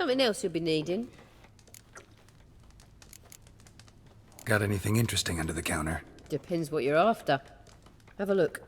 Something else you'll be needing. Got anything interesting under the counter? Depends what you're after. Have a look.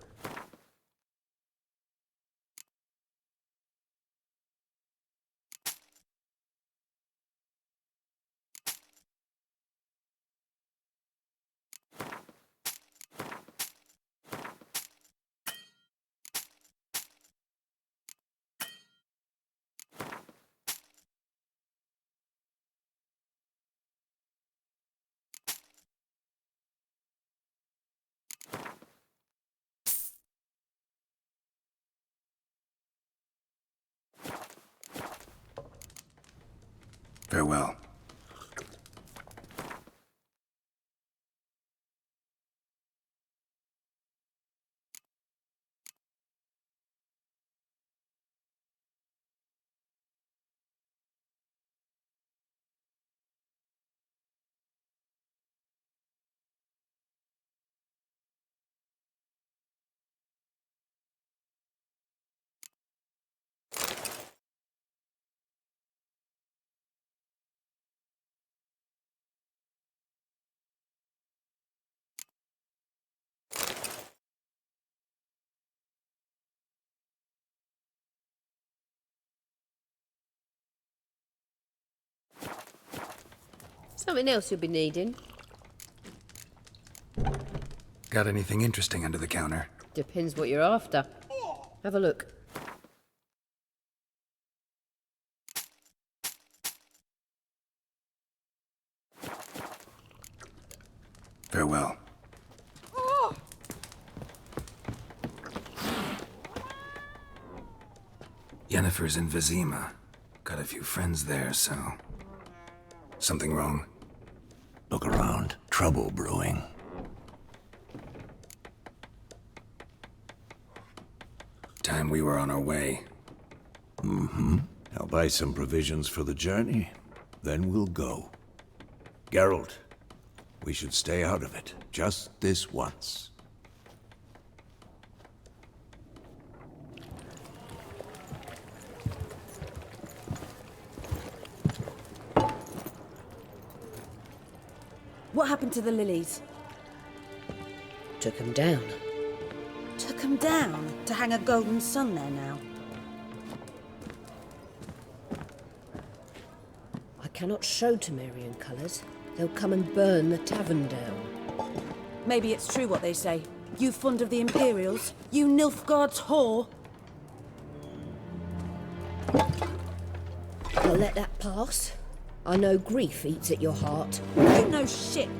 Farewell. Something else you'll be needing. Got anything interesting under the counter? Depends what you're after. Have a look. Farewell. Yennefer's in Vizima. Got a few friends there, so... Something wrong? Look around. Trouble brewing. Time we were on our way. I'll buy some provisions for the journey. Then we'll go. Geralt, we should stay out of it. Just this once. What happened to the lilies? Took 'em down. Took them down to hang a golden sun there now. I cannot show Temerian colours. They'll come and burn the tavern down. Maybe it's true what they say. You fond of the Imperials? You Nilfgaard's whore? I'll let that pass. I know grief eats at your heart. You know shit.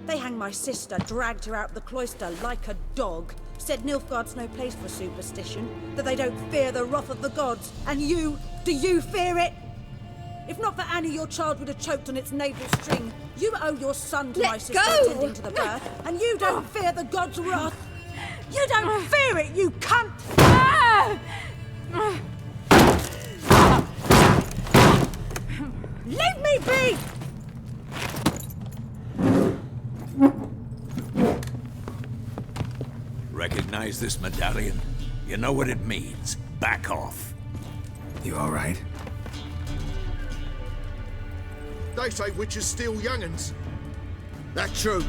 They hanged my sister, dragged her out the cloister like a dog. Said Nilfgaard's no place for superstition, that they don't fear the wrath of the gods. And you, do you fear it? If not for Annie, your child would have choked on its navel string. You owe your son to my sister attending to the birth, and you don't fear the gods' wrath. You don't fear it, you cunt! Leave me be! Recognize this medallion? You know what it means. Back off. You all right? They say witches steal young'uns. That true?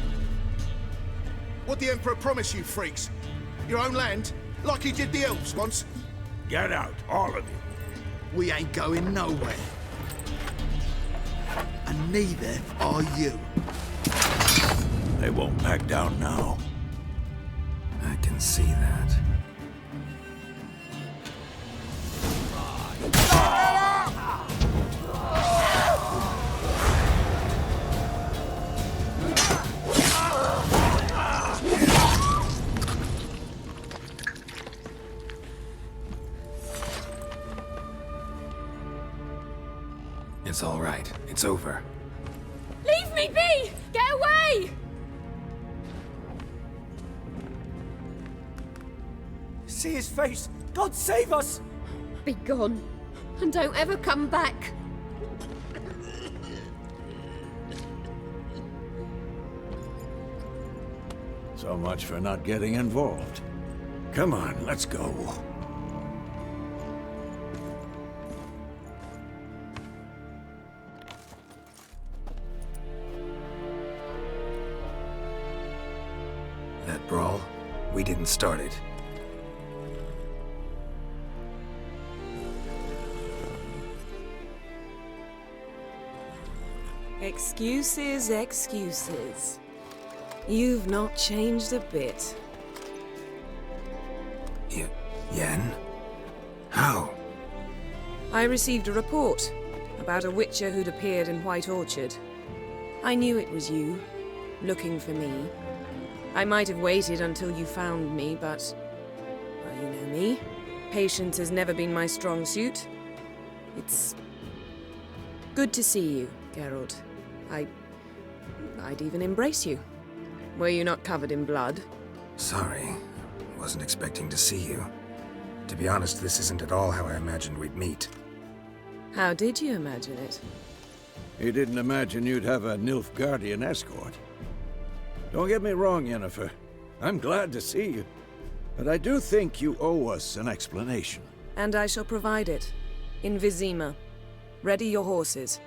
What the Emperor promise you, freaks? Your own land? Like he did the elves once? Get out, all of you. We ain't going nowhere. And neither are you. They won't back down now. I can see that. It's all right. It's over. Leave me be! Get away! See his face! God save us! Be gone, and don't ever come back. So much for not getting involved. Come on, let's go. brawl, we didn't start it. Excuses, excuses. You've not changed a bit. Yen? How? I received a report about a witcher who'd appeared in White Orchard. I knew it was you, looking for me. I might have waited until you found me, but... well, you know me. Patience has never been my strong suit. It's... good to see you, Geralt. I'd even embrace you. Were you not covered in blood? Sorry. Wasn't expecting to see you. To be honest, this isn't at all how I imagined we'd meet. How did you imagine it? He didn't imagine you'd have a NILFGAARDIAN escort. Don't get me wrong, Yennefer. I'm glad to see you. But I do think you owe us an explanation. And I shall provide it. In Vizima. Ready your horses.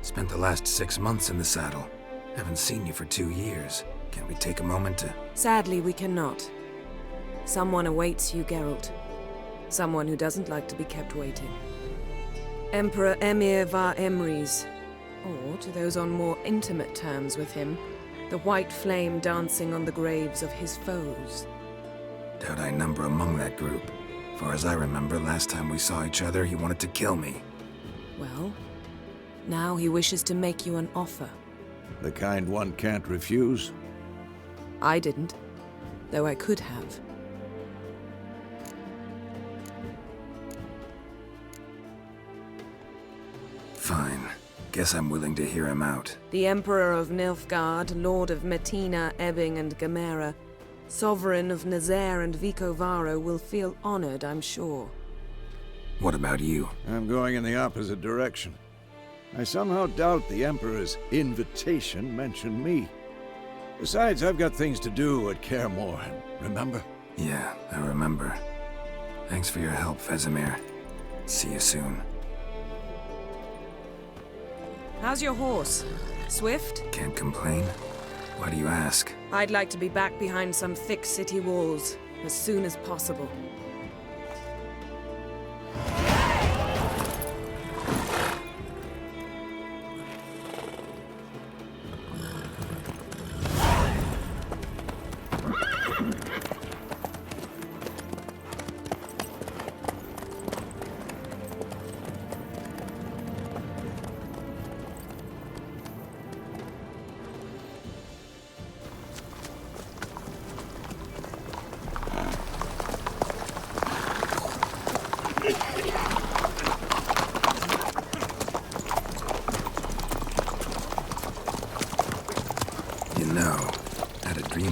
Spent the last 6 months in the saddle. Haven't seen you for 2 years. Can we take a moment to... Sadly, we cannot. Someone awaits you, Geralt. Someone who doesn't like to be kept waiting. Emperor Emir var Emrys. Or, to those on more intimate terms with him, the white flame dancing on the graves of his foes. Doubt I number among that group. Far as I remember, last time we saw each other, he wanted to kill me. Well, now he wishes to make you an offer. The kind one can't refuse? I didn't, though I could have. Fine. Guess I'm willing to hear him out. The Emperor of Nilfgaard, Lord of Metina, Ebbing and Gamera, Sovereign of Nazaire and Vicovaro will feel honored, I'm sure. What about you? I'm going in the opposite direction. I somehow doubt the Emperor's invitation mentioned me. Besides, I've got things to do at Kaer remember? Yeah, I remember. Thanks for your help, Vesemir. See you soon. How's your horse? Swift? Can't complain. Why do you ask? I'd like to be back behind some thick city walls as soon as possible.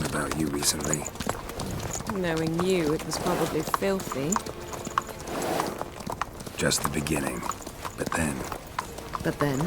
About you recently. Knowing you, it was probably filthy. Just the beginning. But then... But then?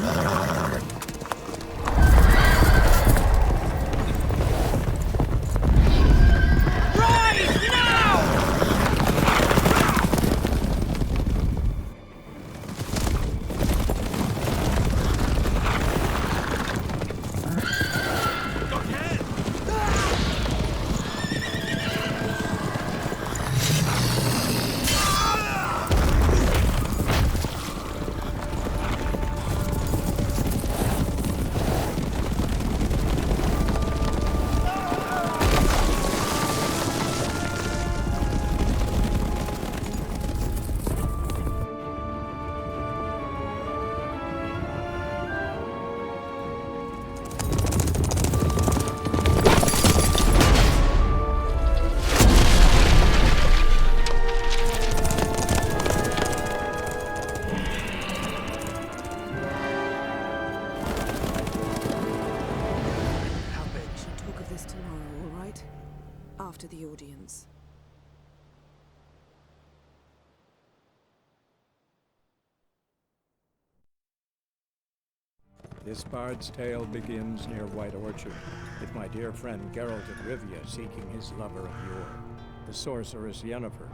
After the audience. This bard's tale begins near White Orchard, with my dear friend Geralt of Rivia seeking his lover of yore, the sorceress Yennefer.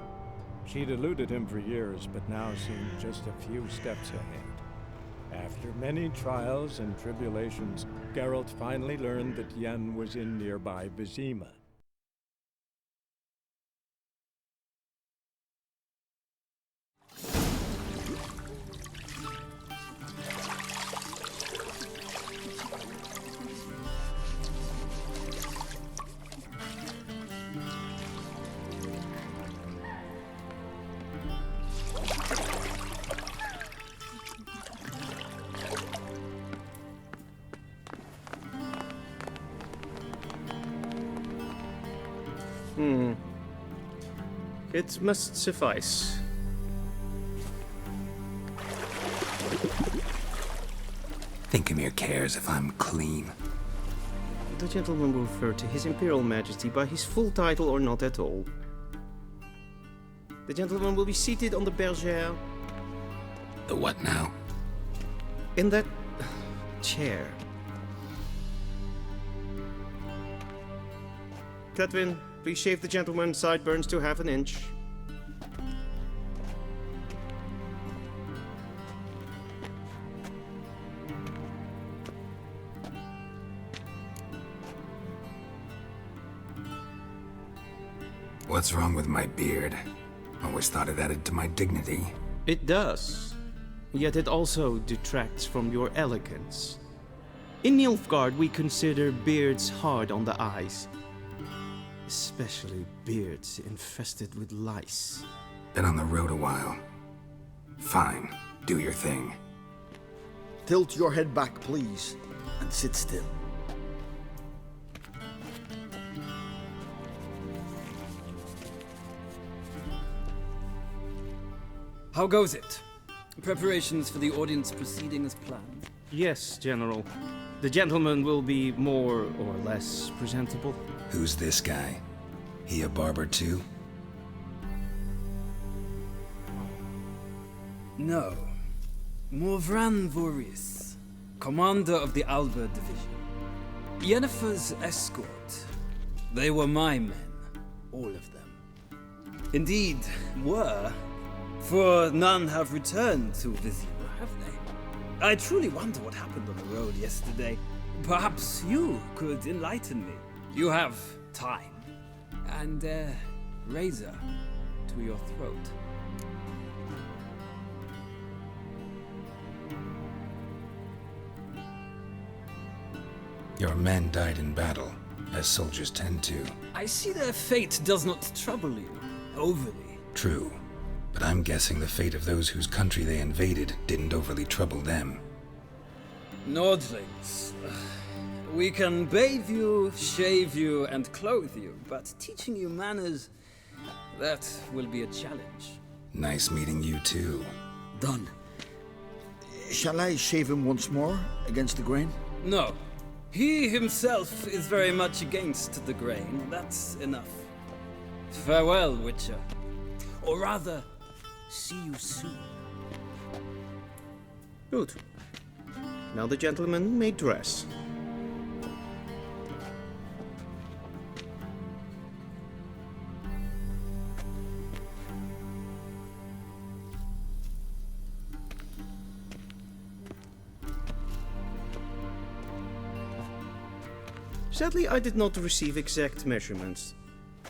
She'd eluded him for years, but now seemed just a few steps ahead. After many trials and tribulations, Geralt finally learned that Yen was in nearby Vizima. It must suffice. Thinkamere cares if I'm clean. The gentleman will refer to His Imperial Majesty by his full title or not at all. The gentleman will be seated on the bergère. The what now? In that chair. Cledwyn, please shave the gentleman's sideburns to half an inch. What's wrong with my beard? Always thought it added to my dignity. It does. Yet it also detracts from your elegance. In Nilfgaard, we consider beards hard on the eyes. Especially beards infested with lice. Been on the road a while. Fine, do your thing. Tilt your head back, please, and sit still. How goes it? Preparations for the audience proceeding as planned? Yes, General. The gentleman will be more or less presentable. Who's this guy? He a barber too? No. Morvran Voris, commander of the Alba Division. Yennefer's escort. They were my men, all of them. Indeed, were. For none have returned to Vizima, have they? I truly wonder what happened on the road yesterday. Perhaps you could enlighten me. You have time. And a razor to your throat. Your men died in battle, as soldiers tend to. I see their fate does not trouble you overly. True. But I'm guessing the fate of those whose country they invaded didn't overly trouble them. Nordlings. We can bathe you, shave you, and clothe you, but teaching you manners, that will be a challenge. Nice meeting you too. Done. Shall I shave him once more, against the grain? No. He himself is very much against the grain. That's enough. Farewell, Witcher. Or rather, see you soon. Good. Now the gentleman may dress. Sadly, I did not receive exact measurements.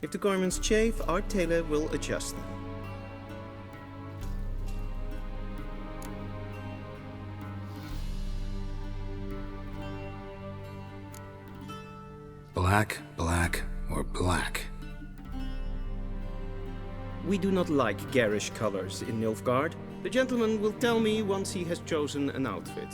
If the garments chafe, our tailor will adjust them. Black, black, or black? We do not like garish colors in Nilfgaard. The gentleman will tell me once he has chosen an outfit.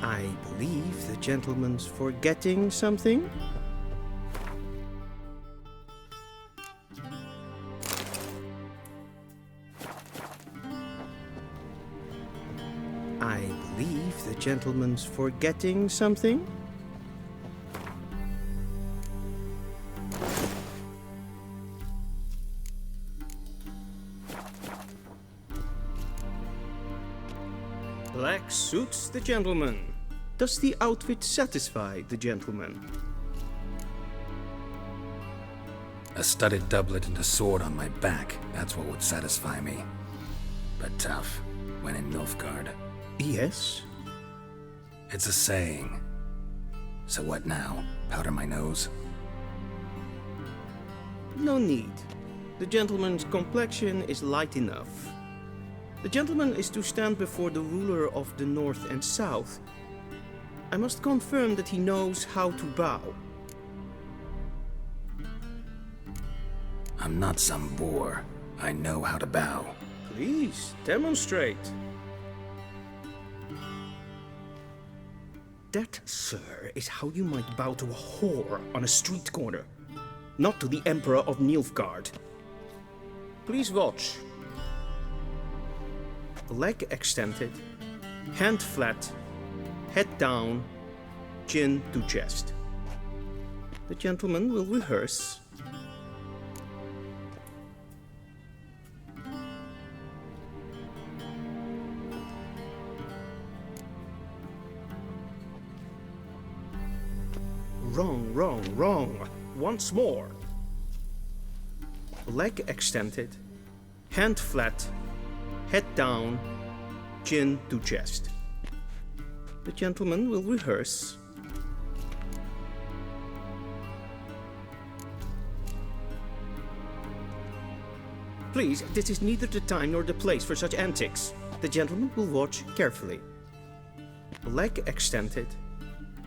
I believe the gentleman's forgetting something. I believe the gentleman's forgetting something. Black suits the gentleman. Does the outfit satisfy the gentleman? A studded doublet and a sword on my back, that's what would satisfy me. But tough, when in Nilfgaard. Yes? It's a saying. So what now? Powder my nose? No need. The gentleman's complexion is light enough. The gentleman is to stand before the ruler of the North and South. I must confirm that he knows how to bow. I'm not some boor. I know how to bow. Please, demonstrate. That, sir, is how you might bow to a whore on a street corner, not to the Emperor of Nilfgaard. Please watch. Leg extended, hand flat, head down, chin to chest. The gentleman will rehearse. Wrong, wrong, wrong. Once more. Leg extended, hand flat, head down, chin to chest. The gentleman will rehearse. Please, this is neither the time nor the place for such antics. The gentleman will watch carefully. Leg extended,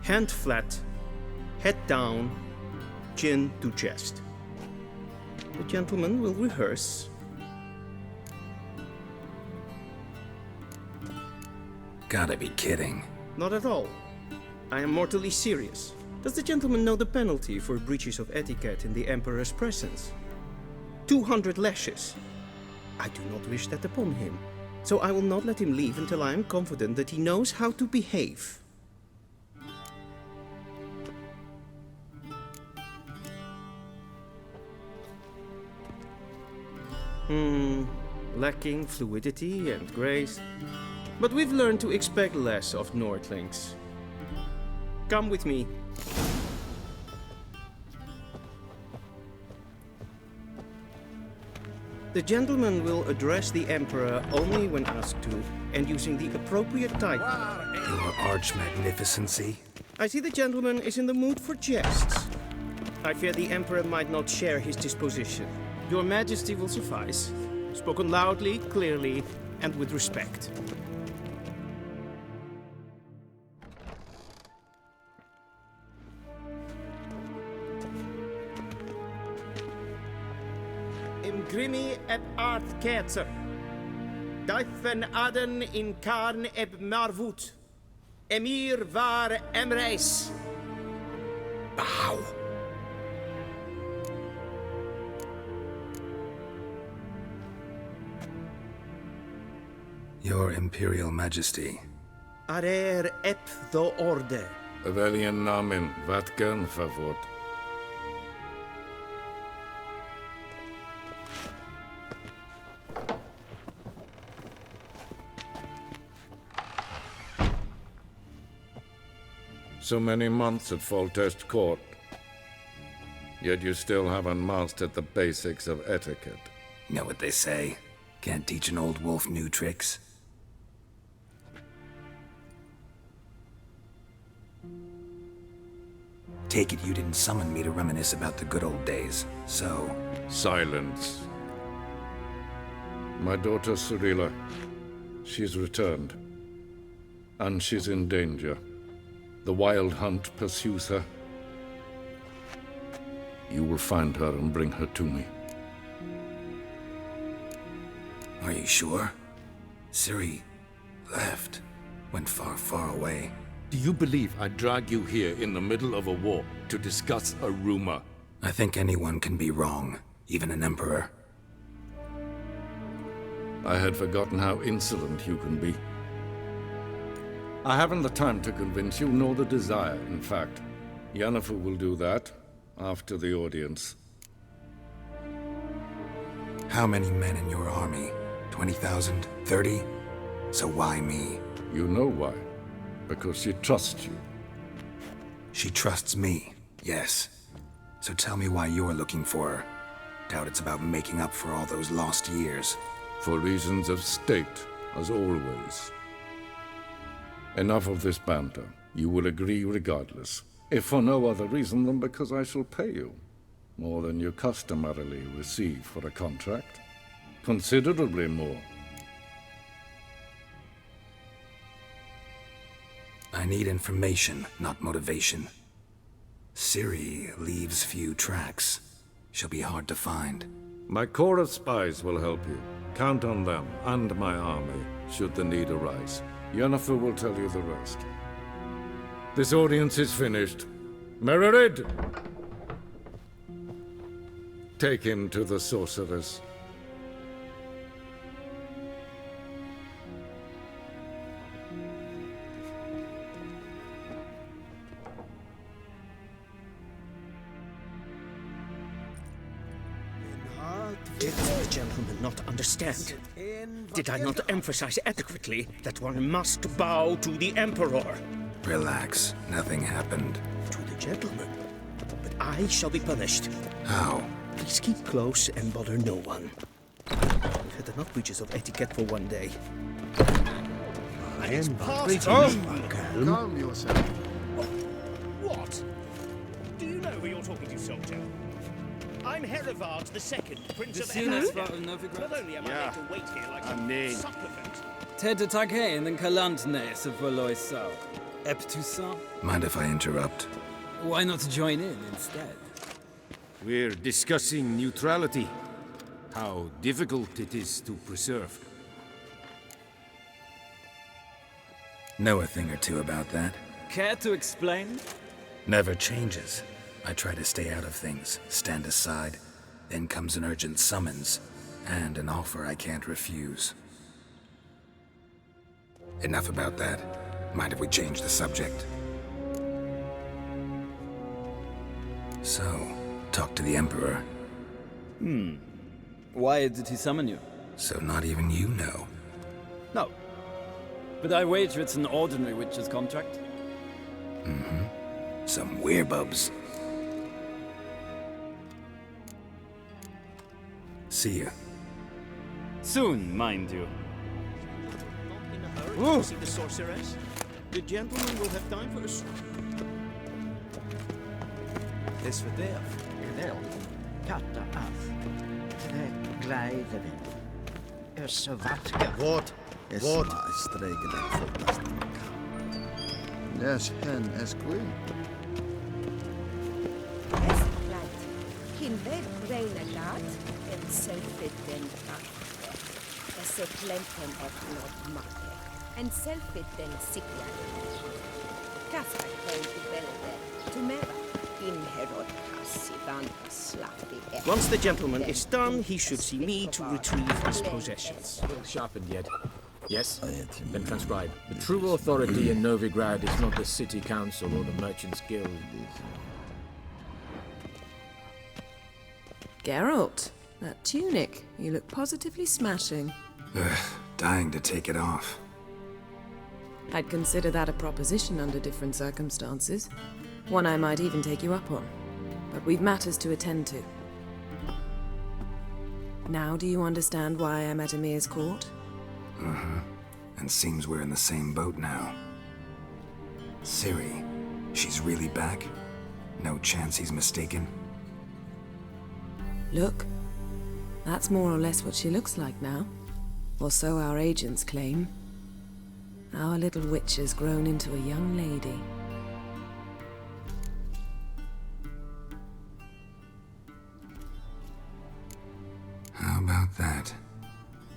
hand flat, head down, chin to chest. The gentleman will rehearse. Gotta be kidding. Not at all. I am mortally serious. Does the gentleman know the penalty for breaches of etiquette in the Emperor's presence? 200 lashes. I do not wish that upon him, so I will not let him leave until I am confident that he knows how to behave. Lacking fluidity and grace. But we've learned to expect less of Nordlings. Come with me. The gentleman will address the Emperor only when asked to, and using the appropriate title. Your Arch-Magnificency? I see the gentleman is in the mood for jests. I fear the Emperor might not share his disposition. Your Majesty will suffice. Spoken loudly, clearly, and with respect. Imgrimi eb art ketzer. Duifen aden in karn eb marvoet. Emir var emreis. Bow. Your Imperial Majesty. Arer ep the orde. Weljen namen, wat gern favort. So many months at Foltest Court, yet you still haven't mastered the basics of etiquette. Know what they say? Can't teach an old wolf new tricks. Take it you didn't summon me to reminisce about the good old days, so... Silence. My daughter Cyrilla, she's returned. And she's in danger. The Wild Hunt pursues her. You will find her and bring her to me. Are you sure? Ciri left. Went far, far away. Do you believe I'd drag you here in the middle of a war to discuss a rumor? I think anyone can be wrong, even an emperor. I had forgotten how insolent you can be. I haven't the time to convince you, nor the desire, in fact. Yennefer will do that after the audience. How many men in your army? 20,000? 30? So why me? You know why. Because she trusts you. She trusts me, yes. So tell me why you're looking for her. Doubt it's about making up for all those lost years. For reasons of state, as always. Enough of this banter. You will agree regardless. If for no other reason than because I shall pay you. More than you customarily receive for a contract. Considerably more. I need information, not motivation. Ciri leaves few tracks. She'll be hard to find. My corps of spies will help you. Count on them, and my army, should the need arise. Yennefer will tell you the rest. This audience is finished. Mererid! Take him to the sorceress. Did the gentleman not understand? Did I not emphasize adequately that one must bow to the Emperor? Relax. Nothing happened. To the gentleman. But I shall be punished. How? Please keep close and bother no one. We've had enough breaches of etiquette for one day. I am Calm yourself. What? Do you know who you're talking to, soldier? I'm Herivard II, Prince of Emmerich. Not only am I made to wait here like a supplicant. Ted Taghain and Kalantnes of Valoisau. Eptusa? Mind if I interrupt? Why not join in instead? We're discussing neutrality. How difficult it is to preserve. Know a thing or two about that? Care to explain? Never changes. I try to stay out of things, stand aside. Then comes an urgent summons, and an offer I can't refuse. Enough about that. Mind if we change the subject? So, talk to the Emperor. Why did he summon you? So not even you know. No. But I wager it's an ordinary witch's contract. Some werebubs. See ya. Soon, mind you. In a hurry to see the sorceress? The gentleman will have time for us. This for death. Wel, katta af. Tre glijden. Så vatka. What? I streken en fotast. Yes, hen es queen. Kinder reina lat, en selvfitten kaffe. Esse plenten et not makke, en selvfitten sikja. Kasper ken i belde, tumera, inherod kassi vanta slafti. Once the gentleman is done, he should see me to retrieve his possessions. Sharpened yet? Yes? Then transcribe. The true authority in Novigrad is not the city council or the merchants' guild. Geralt, that tunic. You look positively smashing. Dying to take it off. I'd consider that a proposition under different circumstances. One I might even take you up on. But we've matters to attend to. Now do you understand why I'm at Emir's court? And seems we're in the same boat now. Ciri, she's really back? No chance he's mistaken? Look, that's more or less what she looks like now. Or so our agents claim. Our little witch has grown into a young lady. How about that?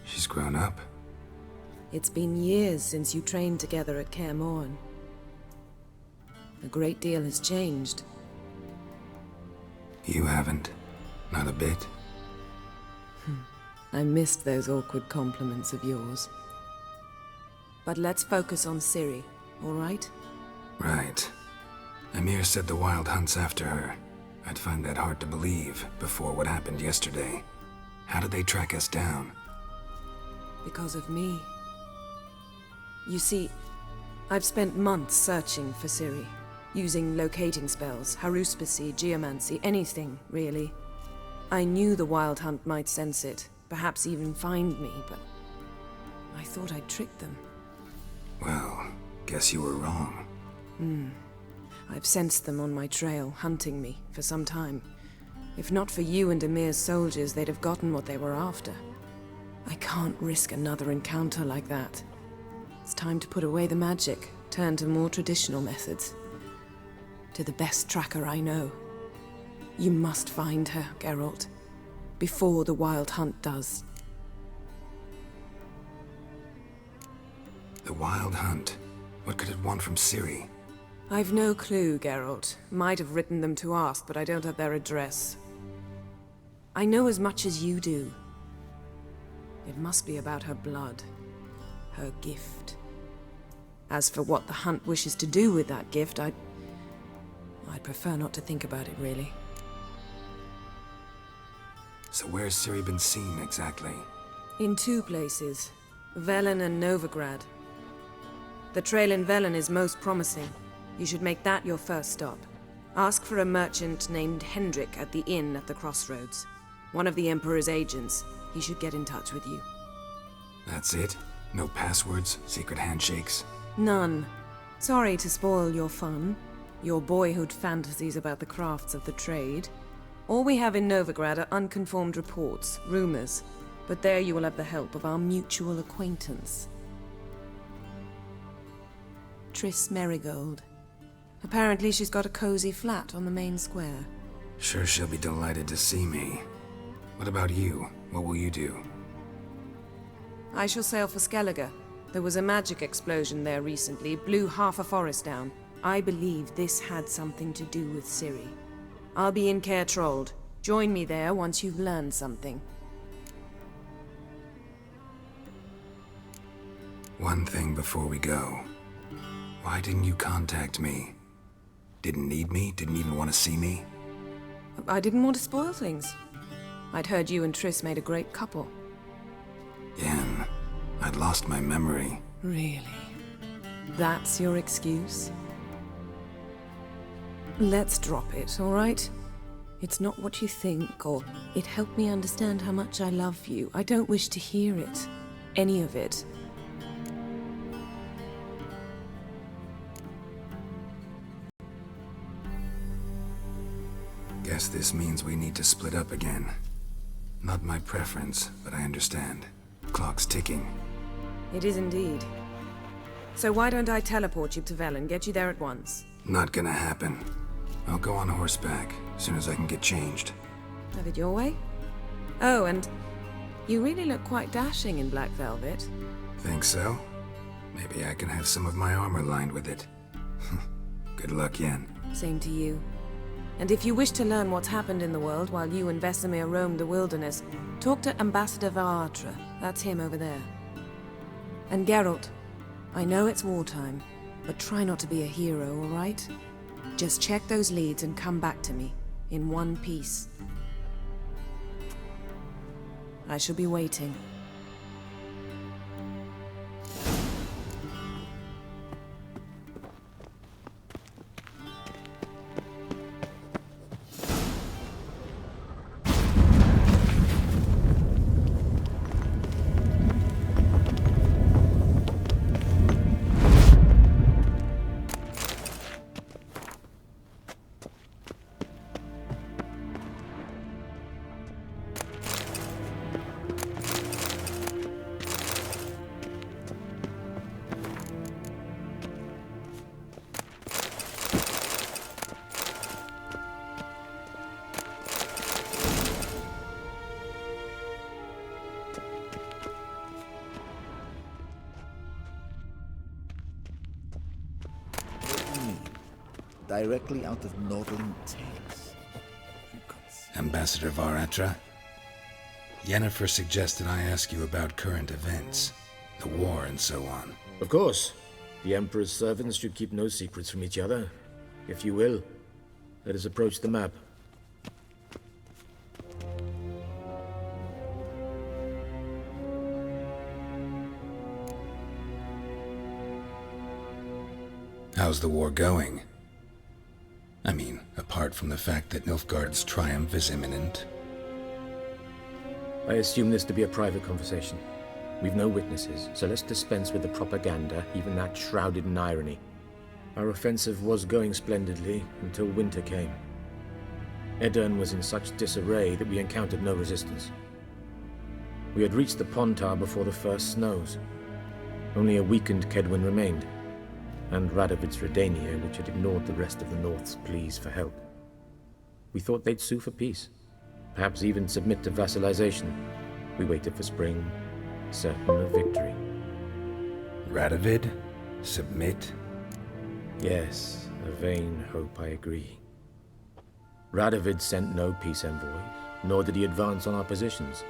She's grown up? It's been years since you trained together at Kaer Morhen. A great deal has changed. You haven't. Not a bit. I missed those awkward compliments of yours. But let's focus on Ciri. all right? Right. Emir said the Wild Hunt's after her. I'd find that hard to believe before what happened yesterday. How did they track us down? Because of me. You see, I've spent months searching for Ciri, using locating spells, haruspicy, geomancy, anything, really. I knew the Wild Hunt might sense it, perhaps even find me, but I thought I'd tricked them. Well, guess you were wrong. I've sensed them on my trail, hunting me, for some time. If not for you and Emir's soldiers, they'd have gotten what they were after. I can't risk another encounter like that. It's time to put away the magic, turn to more traditional methods. To the best tracker I know. You must find her, Geralt, before the Wild Hunt does. The Wild Hunt? What could it want from Ciri? I've no clue, Geralt. Might have written them to ask, but I don't have their address. I know as much as you do. It must be about her blood. Her gift. As for what the Hunt wishes to do with that gift, I'd prefer not to think about it, really. So where's Ciri been seen, exactly? In 2 places. Velen and Novigrad. The trail in Velen is most promising. You should make that your first stop. Ask for a merchant named Hendrik at the inn at the crossroads. One of the Emperor's agents. He should get in touch with you. That's it? No passwords? Secret handshakes? None. Sorry to spoil your fun. Your boyhood fantasies about the crafts of the trade. All we have in Novigrad are unconfirmed reports, rumors. But there you will have the help of our mutual acquaintance. Triss Merigold. Apparently she's got a cozy flat on the main square. Sure she'll be delighted to see me. What about you? What will you do? I shall sail for Skellige. There was a magic explosion there recently, blew half a forest down. I believe this had something to do with Ciri. I'll be in Caer Trold. Join me there once you've learned something. One thing before we go. Why didn't you contact me? Didn't need me? Didn't even want to see me? I didn't want to spoil things. I'd heard you and Triss made a great couple. Yen, I'd lost my memory. Really? That's your excuse? Let's drop it, all right? It's not what you think, or it helped me understand how much I love you. I don't wish to hear it. Any of it. Guess this means we need to split up again. Not my preference, but I understand. Clock's ticking. It is indeed. So why don't I teleport you to Velen, get you there at once? Not gonna happen. I'll go on horseback, as soon as I can get changed. Have it your way? Oh, and you really look quite dashing in black velvet. Think so? Maybe I can have some of my armor lined with it. Good luck, Yen. Same to you. And if you wish to learn what's happened in the world while you and Vesemir roamed the wilderness, talk to Ambassador Varatra. That's him over there. And Geralt, I know it's wartime, but try not to be a hero, all right? Just check those leads and come back to me, in one piece. I shall be waiting. Directly out of Nordling Tales. Ambassador Varatra? Yennefer suggested I ask you about current events, the war and so on. Of course. The Emperor's servants should keep no secrets from each other. If you will, let us approach the map. How's the war going? I mean, apart from the fact that Nilfgaard's triumph is imminent. I assume this to be a private conversation. We've no witnesses, so let's dispense with the propaganda, even that shrouded in irony. Our offensive was going splendidly until winter came. Edirne was in such disarray that we encountered no resistance. We had reached the Pontar before the first snows. Only a weakened Kedwin remained, and Radovid's Redania, which had ignored the rest of the North's pleas for help. We thought they'd sue for peace, perhaps even submit to vassalization. We waited for spring, certain of victory. Radovid? Submit? Yes, a vain hope, I agree. Radovid sent no peace envoys, nor did he advance on our positions.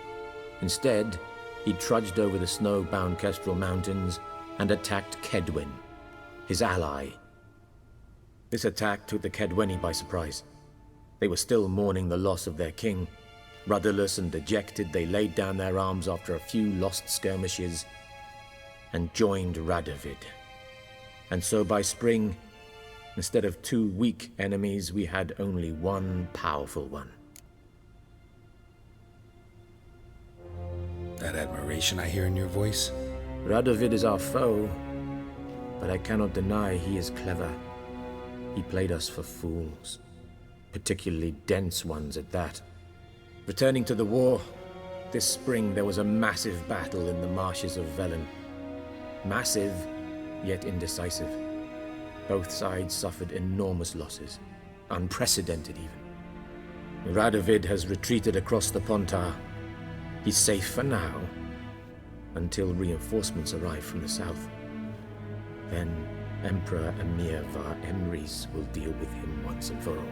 Instead, he trudged over the snow-bound Kestrel Mountains and attacked Kedwen, his ally. This attack took the Kedweni by surprise. They were still mourning the loss of their king. Rudderless and dejected, they laid down their arms after a few lost skirmishes and joined Radovid. And so by spring, instead of 2 weak enemies, we had only one powerful one. That admiration I hear in your voice? Radovid is our foe, but I cannot deny he is clever. He played us for fools, particularly dense ones at that. Returning to the war, this spring there was a massive battle in the marshes of Velen. Massive, yet indecisive. Both sides suffered enormous losses, unprecedented even. Radovid has retreated across the Pontar. He's safe for now, until reinforcements arrive from the south. Then Emperor Emir Var Emrys will deal with him once and for all.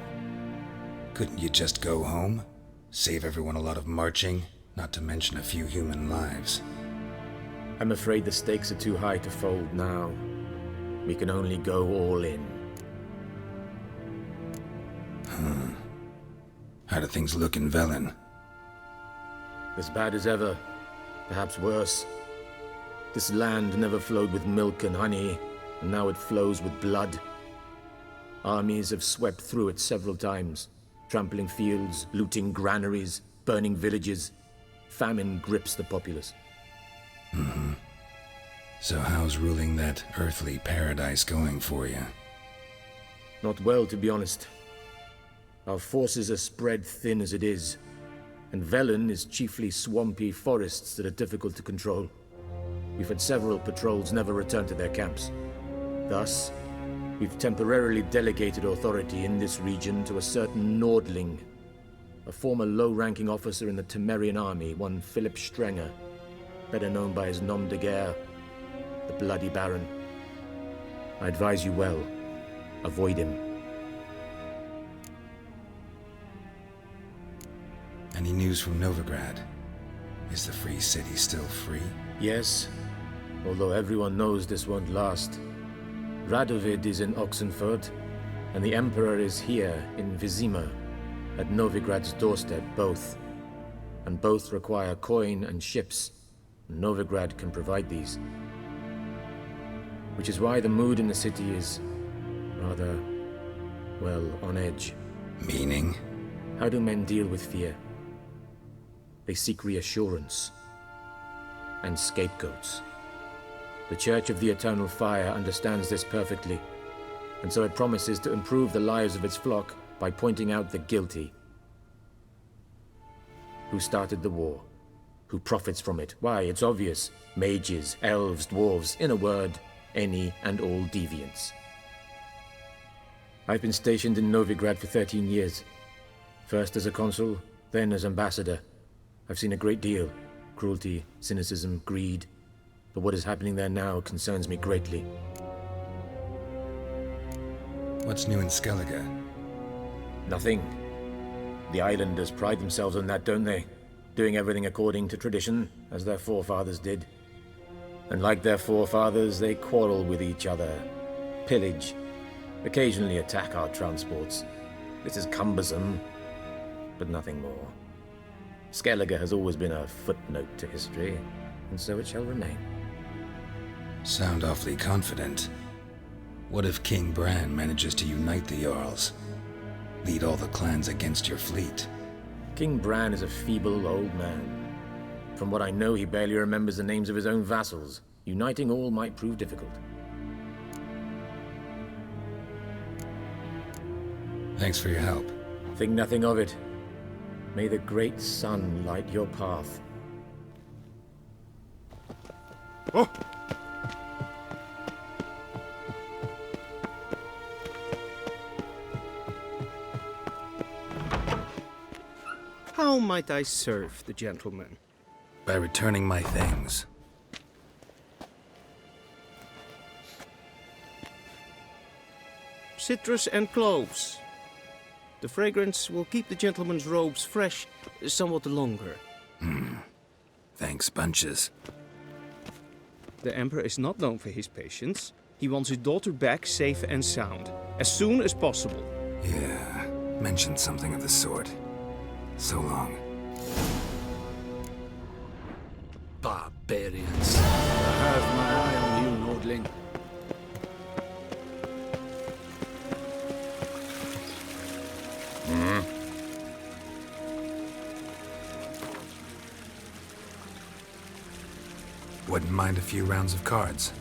Couldn't you just go home? Save everyone a lot of marching, not to mention a few human lives. I'm afraid the stakes are too high to fold now. We can only go all in. How do things look in Velen? As bad as ever, perhaps worse. This land never flowed with milk and honey, and now it flows with blood. Armies have swept through it several times, trampling fields, looting granaries, burning villages. Famine grips the populace. So how's ruling that earthly paradise going for you? Not well, to be honest. Our forces are spread thin as it is, and Velen is chiefly swampy forests that are difficult to control. We've had several patrols never return to their camps. Thus, we've temporarily delegated authority in this region to a certain Nordling, a former low-ranking officer in the Temerian army, one Philip Strenger, better known by his nom de guerre, the Bloody Baron. I advise you well. Avoid him. Any news from Novigrad? Is the free city still free? Yes, although everyone knows this won't last. Radovid is in Oxenfurt, and the Emperor is here in Vizima, at Novigrad's doorstep, both. And both require coin and ships. Novigrad can provide these. Which is why the mood in the city is rather, well, on edge. Meaning? How do men deal with fear? They seek reassurance and scapegoats. The Church of the Eternal Fire understands this perfectly, and so it promises to improve the lives of its flock by pointing out the guilty. Who started the war? Who profits from it? Why, it's obvious. Mages, elves, dwarves, in a word, any and all deviants. I've been stationed in Novigrad for 13 years. First as a consul, then as ambassador. I've seen a great deal. Cruelty, cynicism, greed. But what is happening there now concerns me greatly. What's new in Skellige? Nothing. The islanders pride themselves on that, don't they? Doing everything according to tradition, as their forefathers did. And like their forefathers, they quarrel with each other, pillage, occasionally attack our transports. This is cumbersome, but nothing more. Skellige has always been a footnote to history, and so it shall remain. Sound awfully confident. What if King Bran manages to unite the Jarls? Lead all the clans against your fleet? King Bran is a feeble old man. From what I know, he barely remembers the names of his own vassals. Uniting all might prove difficult. Thanks for your help. Think nothing of it. May the great sun light your path. Oh! How might I serve the gentleman? By returning my things. Citrus and cloves. The fragrance will keep the gentleman's robes fresh somewhat longer. Thanks, bunches. The Emperor is not known for his patience. He wants his daughter back safe and sound, as soon as possible. Yeah, mentioned something of the sort. So long. Barbarians. I have my eye on you, Lordling. Wouldn't mind a few rounds of cards.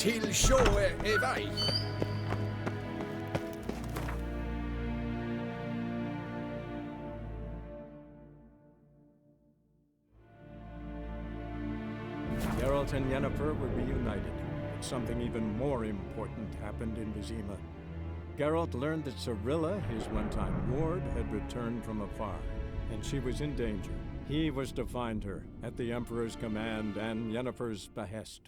till show evai. Geralt and Yennefer were reunited, but something even more important happened in Vizima. Geralt learned that Cirilla, his one-time ward, had returned from afar, and she was in danger. He was to find her, at the Emperor's command and Yennefer's behest.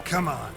Come on.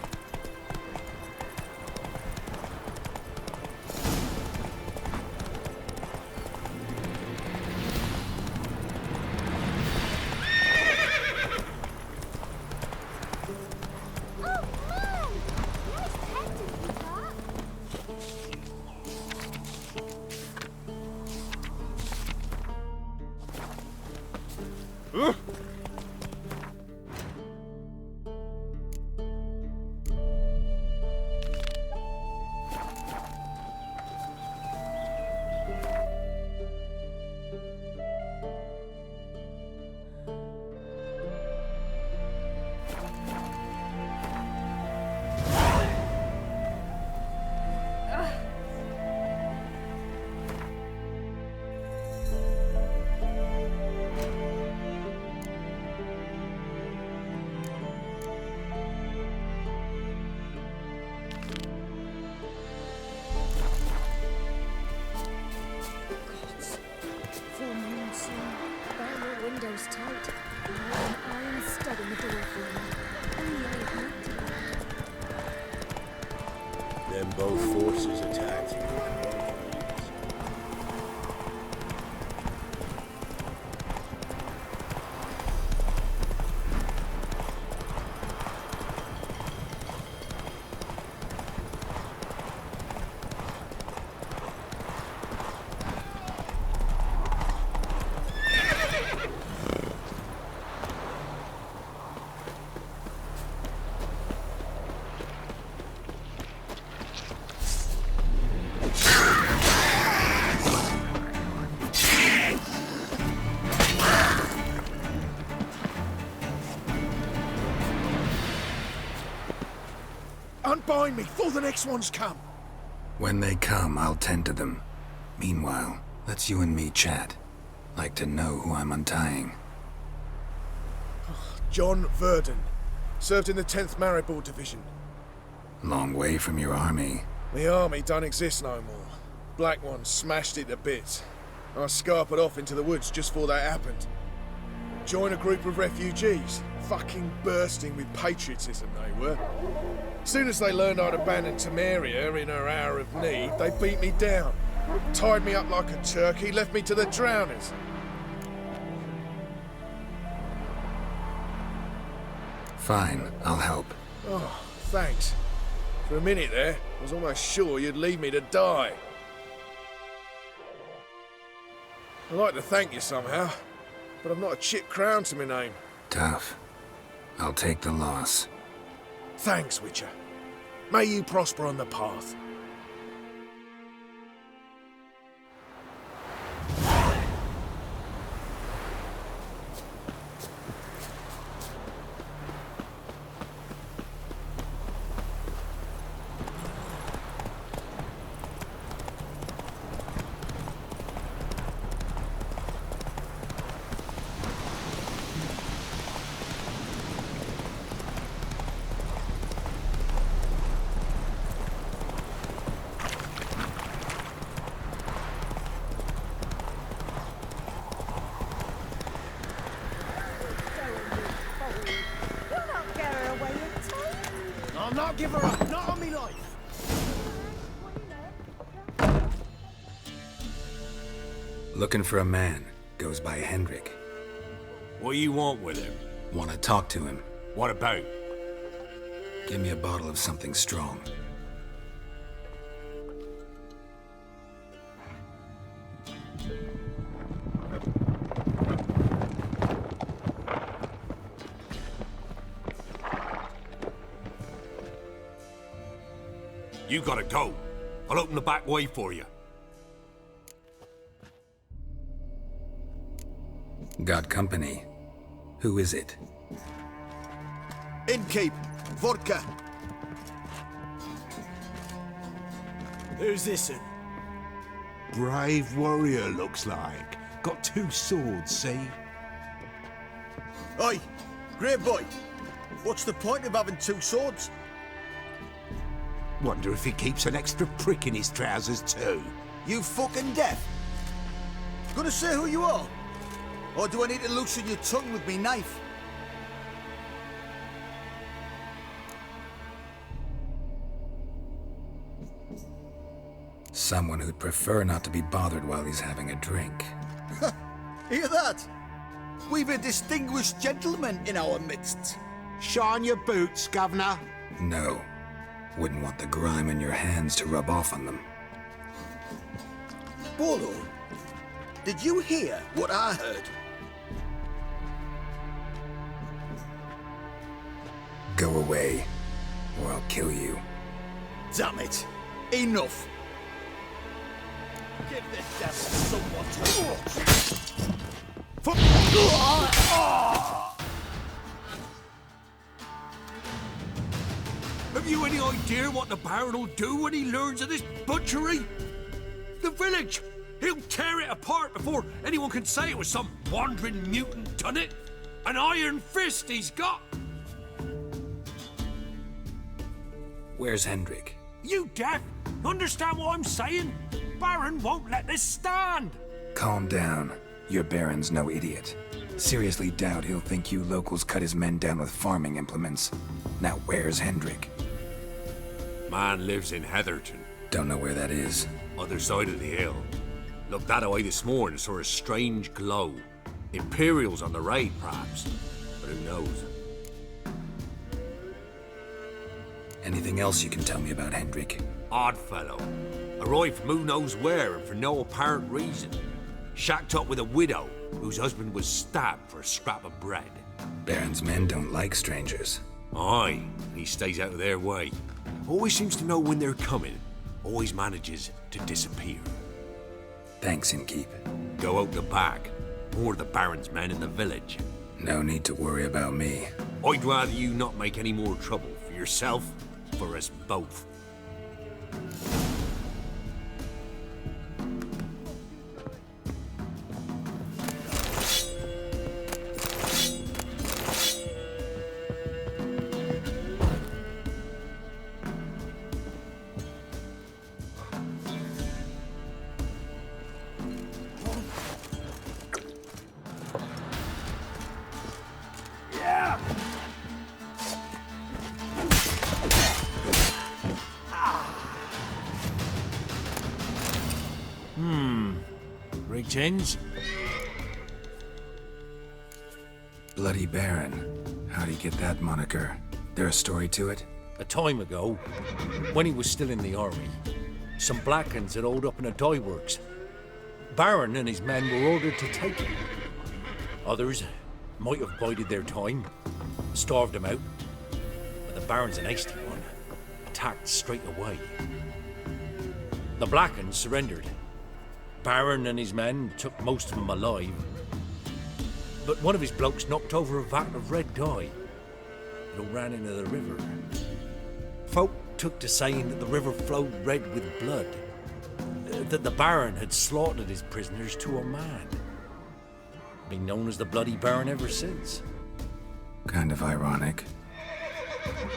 Then both forces attacked. Unbind me before the next ones come. When they come, I'll tend to them. Meanwhile, let's you and me chat. Like to know who I'm untying. John Verdon. Served in the 10th Maribor Division. Long way from your army. The army don't exist no more. Black Ones smashed it to bits. I scarpered off into the woods just before that happened. Joined a group of refugees. Fucking bursting with patriotism they were. Soon as they learned I'd abandoned Temeria in her hour of need, they beat me down. Tied me up like a turkey, left me to the drowners. Fine, I'll help. Oh, thanks. For a minute there, I was almost sure you'd leave me to die. I'd like to thank you somehow, but I've not a chip crown to my name. Tough. I'll take the loss. Thanks, Witcher. May you prosper on the path. I'll not give her up, not on me life. Looking for a man. Goes by Hendrik. What do you want with him? Want to talk to him. What about? Give me a bottle of something strong. You gotta go. I'll open the back way for you. Got company. Who is it? Innkeep, vodka. Who's this in? Brave warrior, looks like. Got 2 swords, see? Oi, great boy. What's the point of having 2 swords? Wonder if he keeps an extra prick in his trousers too. You fucking deaf? Gonna say who you are? Or do I need to loosen your tongue with me knife? Someone who'd prefer not to be bothered while he's having a drink. Hear that? We've a distinguished gentleman in our midst. Shine your boots, Governor. No. Wouldn't want the grime in your hands to rub off on them. Bolo, did you hear what I heard? Go away, or I'll kill you. Damn it. Enough. Give this devil someone Have you any idea what the Baron will do when he learns of this butchery? The village! He'll tear it apart before anyone can say it was some wandering mutant done it. An iron fist he's got! Where's Hendrik? You deaf? Understand what I'm saying? Baron won't let this stand! Calm down. Your Baron's no idiot. Seriously doubt he'll think you locals cut his men down with farming implements. Now where's Hendrik? Man lives in Heatherton. Don't know where that is. Other side of the hill. Looked that away this morning, saw a strange glow. Imperial's on the raid, perhaps. But who knows? Anything else you can tell me about Hendrik? Odd fellow. Arrived from who knows where and for no apparent reason. Shacked up with a widow whose husband was stabbed for a scrap of bread. Baron's men don't like strangers. Aye, and he stays out of their way. Always seems to know when they're coming. Always manages to disappear. Thanks, Innkeep. Go out the back. More of the Baron's men in the village. No need to worry about me. I'd rather you not make any more trouble for yourself, for us both. Greetings. Bloody Baron. How'd he get that moniker? There a story to it? A time ago, when he was still in the army, some black uns had holed up in a dye works. Baron and his men were ordered to take it. Others might have bided their time, starved them out. But the Baron's an hasty one, attacked straight away. The Blackens surrendered. Baron and his men took most of them alive. But one of his blokes knocked over a vat of red dye. It all ran into the river. Folk took to saying that the river flowed red with blood. That the Baron had slaughtered his prisoners to a man. Been known as the Bloody Baron ever since. Kind of ironic.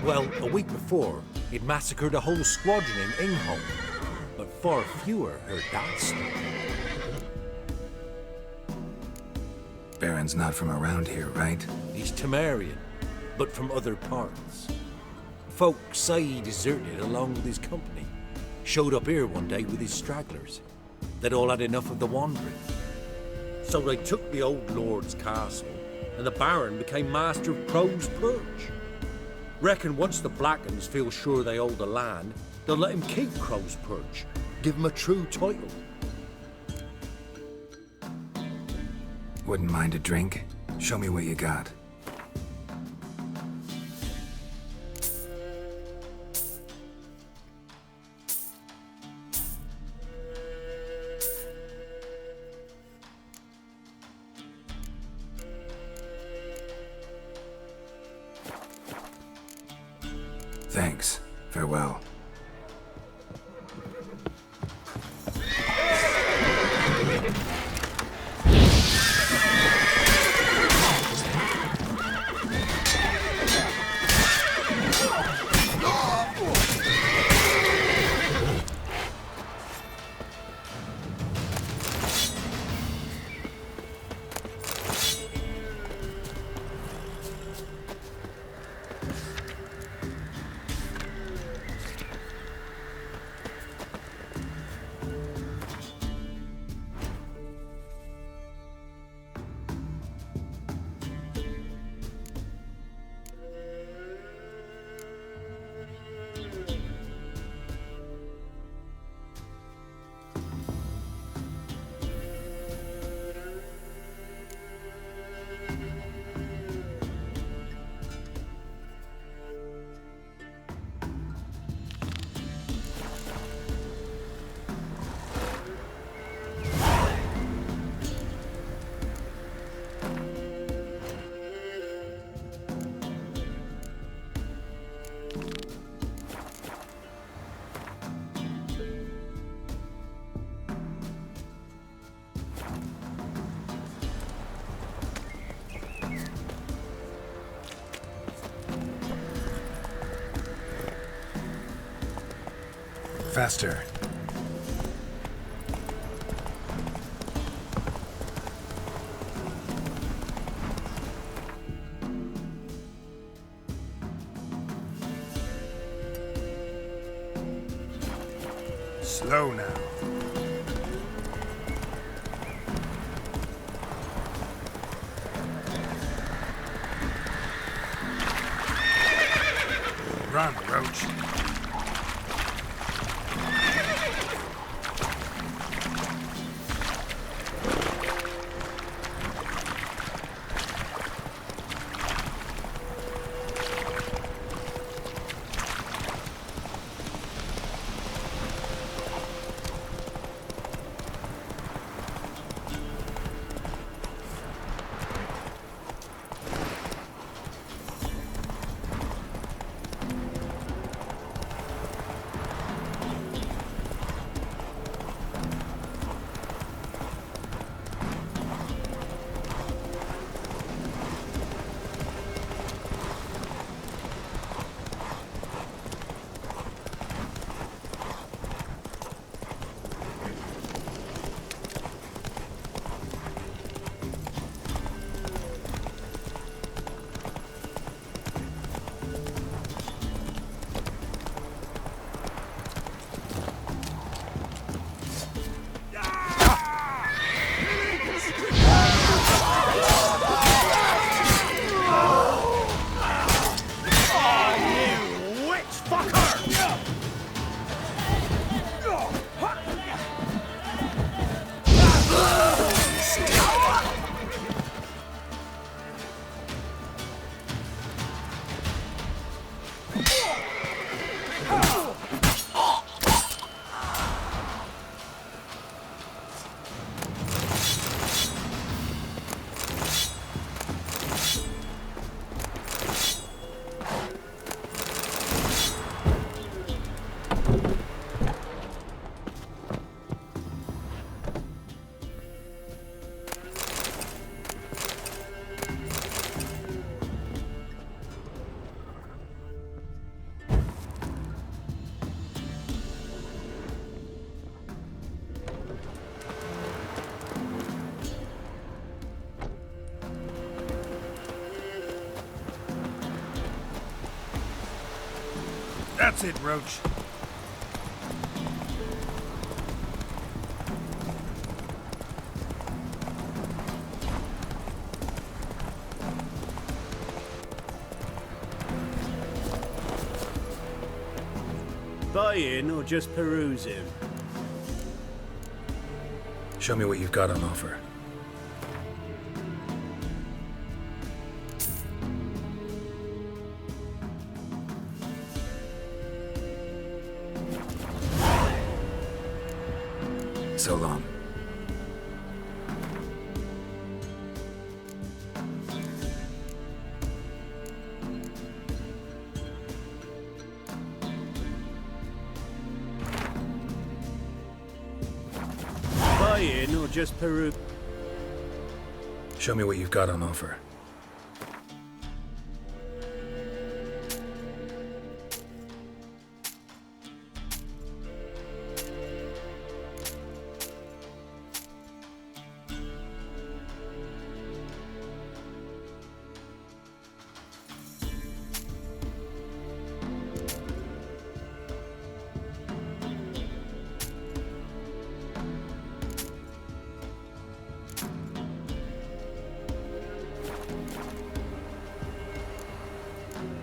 Well, a week before, he'd massacred a whole squadron in Ingholm. But far fewer heard that story. Baron's not from around here, right? He's Temerian, but from other parts. Folk say he deserted along with his company. Showed up here one day with his stragglers. They'd all had enough of the wandering. So they took the old lord's castle, and the Baron became master of Crow's Perch. Reckon once the Blackens feel sure they hold the land, they'll let him keep Crow's Perch, give him a true title. Wouldn't mind a drink? Show me what you got. Thanks. Farewell. Faster. Slow now. Run, Roach. That's it, Roach. Buy-in or just perusing? Show me what you've got on offer. So long. Buy-in or just peruse? Show me what you've got on offer.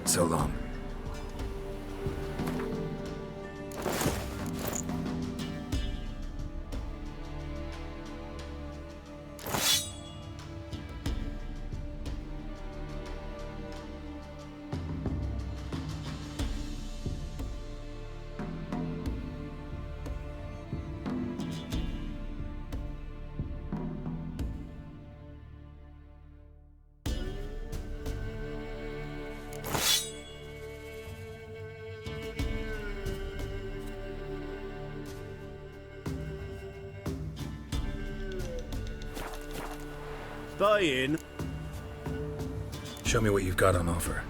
So long. Buy-in. Show me what you've got on offer.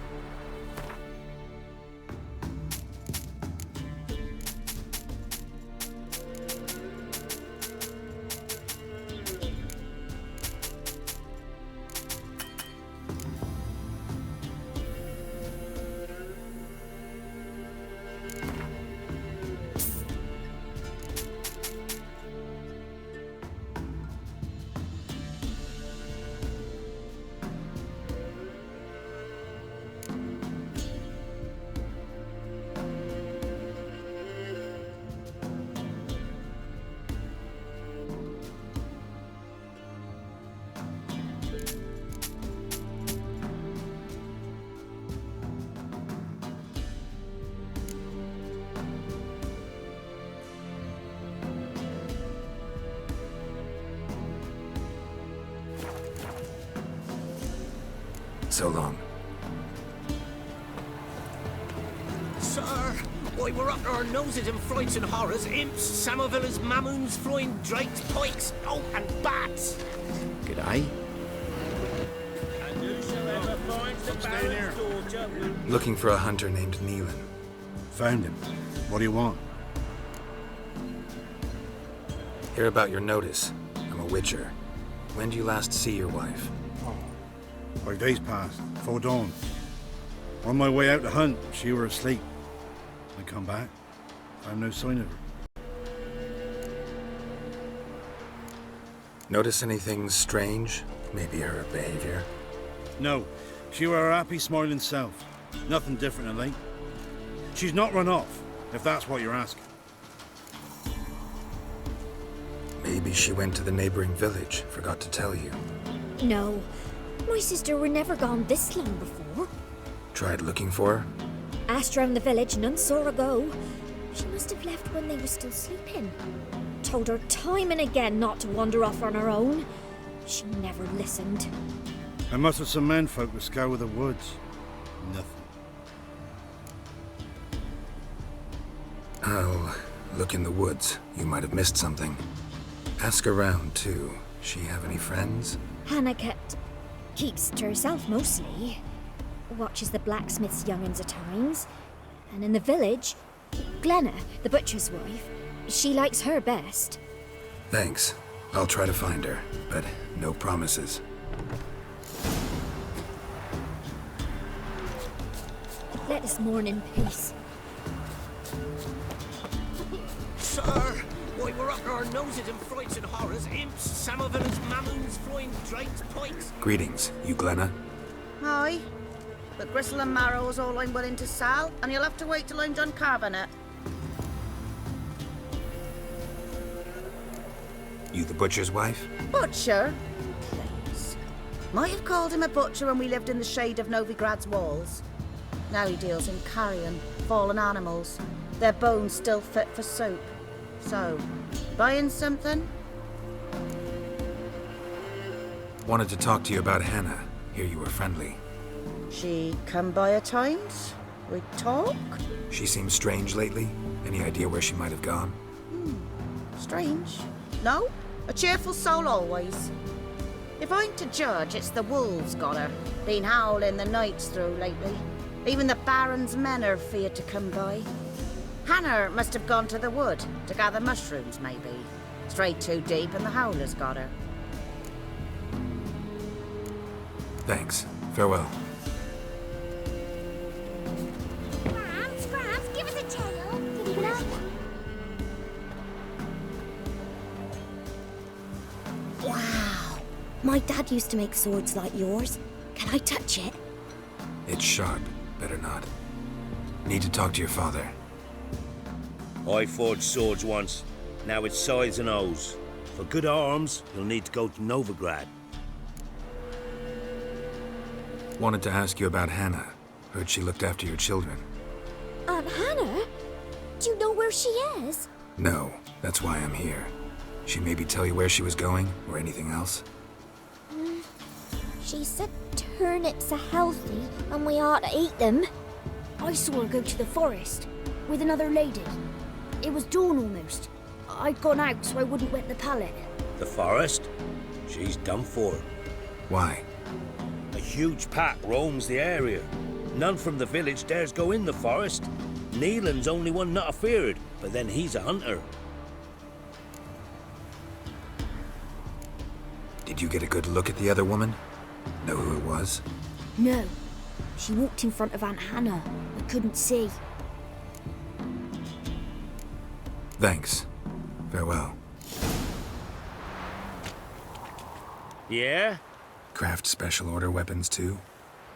So long. Sir, why, we're up to our noses in frights and horrors, imps, Samovillas, mamoons, flying drakes, pikes, oh, and bats. G'day. And whosoever finds the Baron's daughter will... Looking for a hunter named Neelan. Found him. What do you want? Hear about your notice. I'm a witcher. When do you last see your wife? 5 days passed, before dawn. On my way out to hunt, she were asleep. I come back, found no sign of her. Notice anything strange? Maybe her behavior? No, she were her happy, smiling self. Nothing different than late. She's not run off, if that's what you're asking. Maybe she went to the neighboring village, forgot to tell you. No. My sister were never gone this long before. Tried looking for her? Asked round the village, none saw her go. She must have left when they were still sleeping. Told her time and again not to wander off on her own. She never listened. I must have some menfolk to scour the woods. Nothing. I'll look in the woods. You might have missed something. Ask around, too. She have any friends? Hannah keeps to herself mostly. Watches the blacksmith's young'uns at times. And in the village, Glenna, the butcher's wife, she likes her best. Thanks. I'll try to find her, but no promises. Let us mourn in peace. Sir, why we're up to our noses in frights and horrors, imps, samovillans, mamoons, flying drakes, pikes. Greetings, you Glenna? Aye. But gristle and marrow is all I'm willing to sell, and you'll have to wait till I'm done carving it. You the butcher's wife? Butcher? Please. Might have called him a butcher when we lived in the shade of Novigrad's walls. Now he deals in carrion, fallen animals. Their bones still fit for soup. So, buying something? Wanted to talk to you about Hannah. Hear you were friendly. She come by at times? We talk? She seems strange lately. Any idea where she might have gone? Strange. No? A cheerful soul always. If I'm to judge, it's the wolves got her. Been howling the nights through lately. Even the Baron's men are feared to come by. Hannah must have gone to the wood to gather mushrooms, maybe. Strayed too deep and the howlers got her. Thanks. Farewell. Scraps, give us a tail. Wow. My dad used to make swords like yours. Can I touch it? It's sharp. Better not. Need to talk to your father. I forged swords once. Now it's size and O's. For good arms, you'll need to go to Novigrad. Wanted to ask you about Hannah. Heard she looked after your children. Aunt Hannah? Do you know where she is? No, that's why I'm here. She maybe tell you where she was going, or anything else? She said turnips are healthy and we ought to eat them. I saw her go to the forest with another lady. It was dawn almost. I'd gone out so I wouldn't wet the pallet. The forest? She's done for. Why? A huge pack roams the area. None from the village dares go in the forest. Neelan's only one not afeared, but then he's a hunter. Did you get a good look at the other woman? Know who it was? No. She walked in front of Aunt Hannah. I couldn't see. Thanks. Farewell. Yeah? Craft special order weapons too?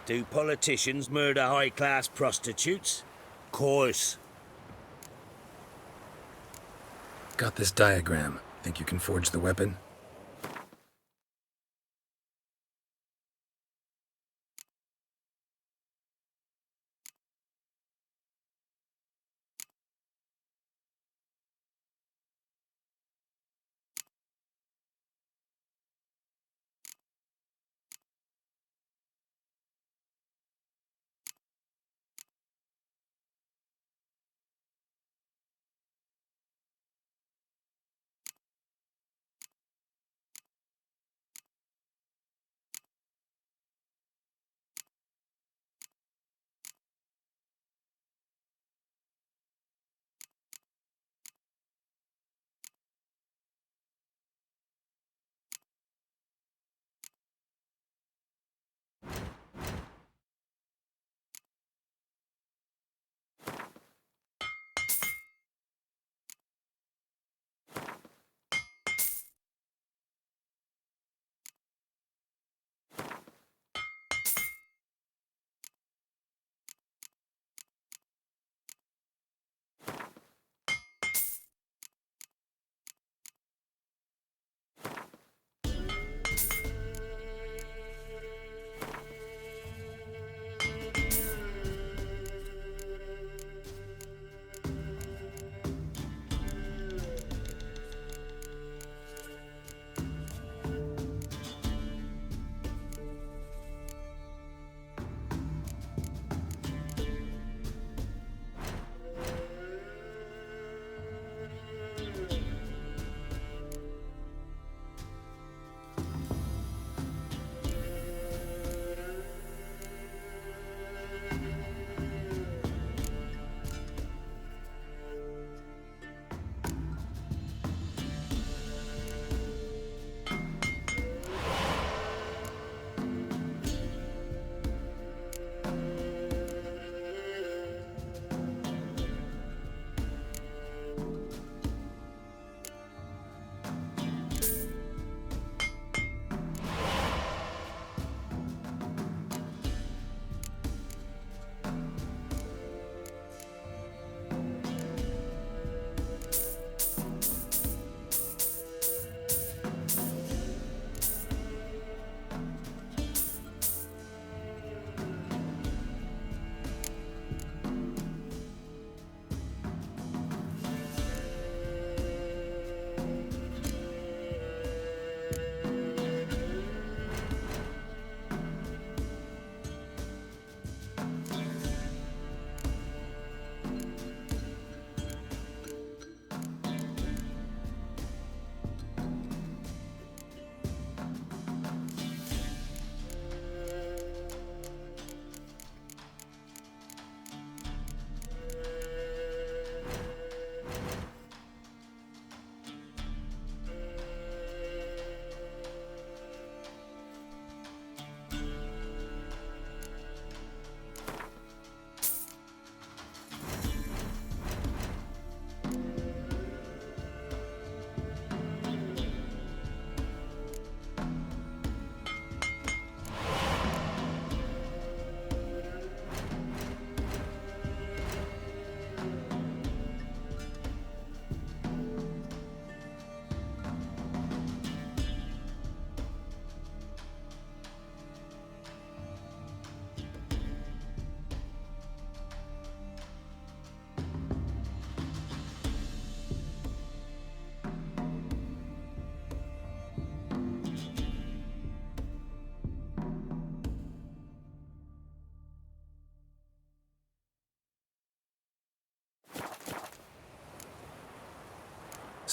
Do politicians murder high-class prostitutes? Course. Got this diagram. Think you can forge the weapon?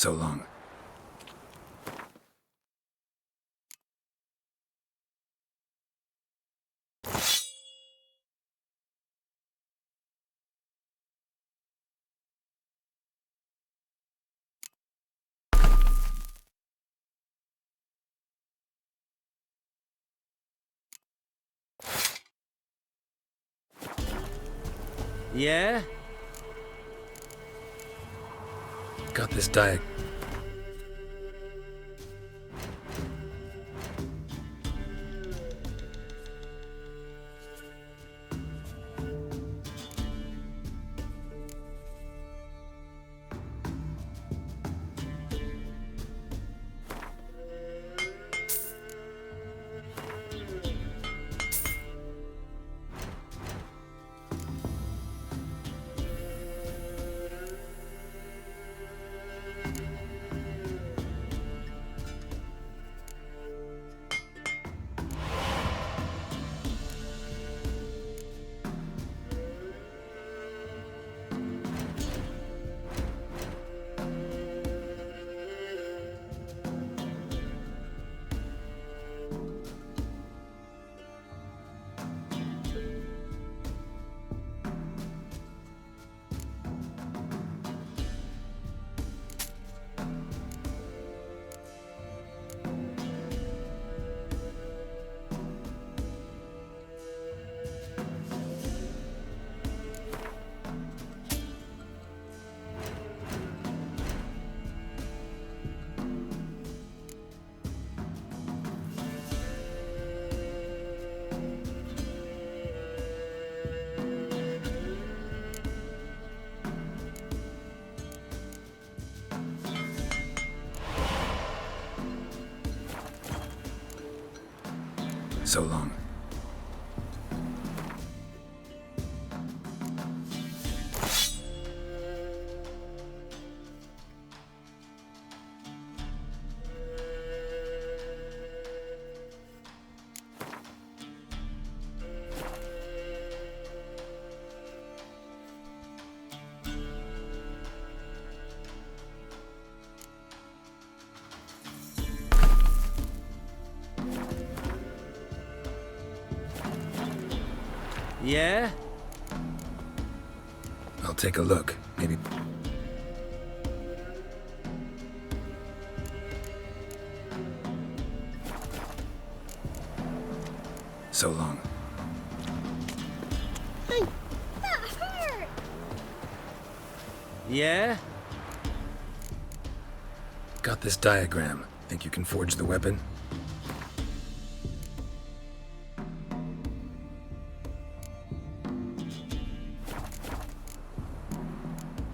So long. Yeah? Got this diag... So long. Yeah? I'll take a look. Maybe... So long. Hey, that hurt! Yeah? Got this diagram. Think you can forge the weapon?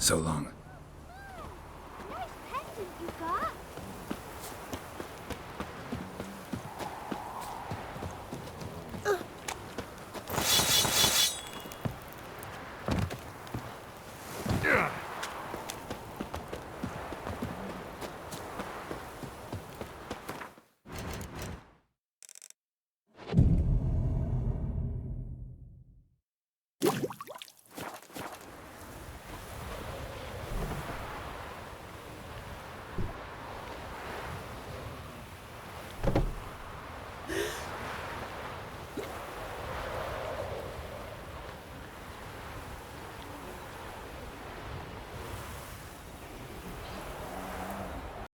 So long.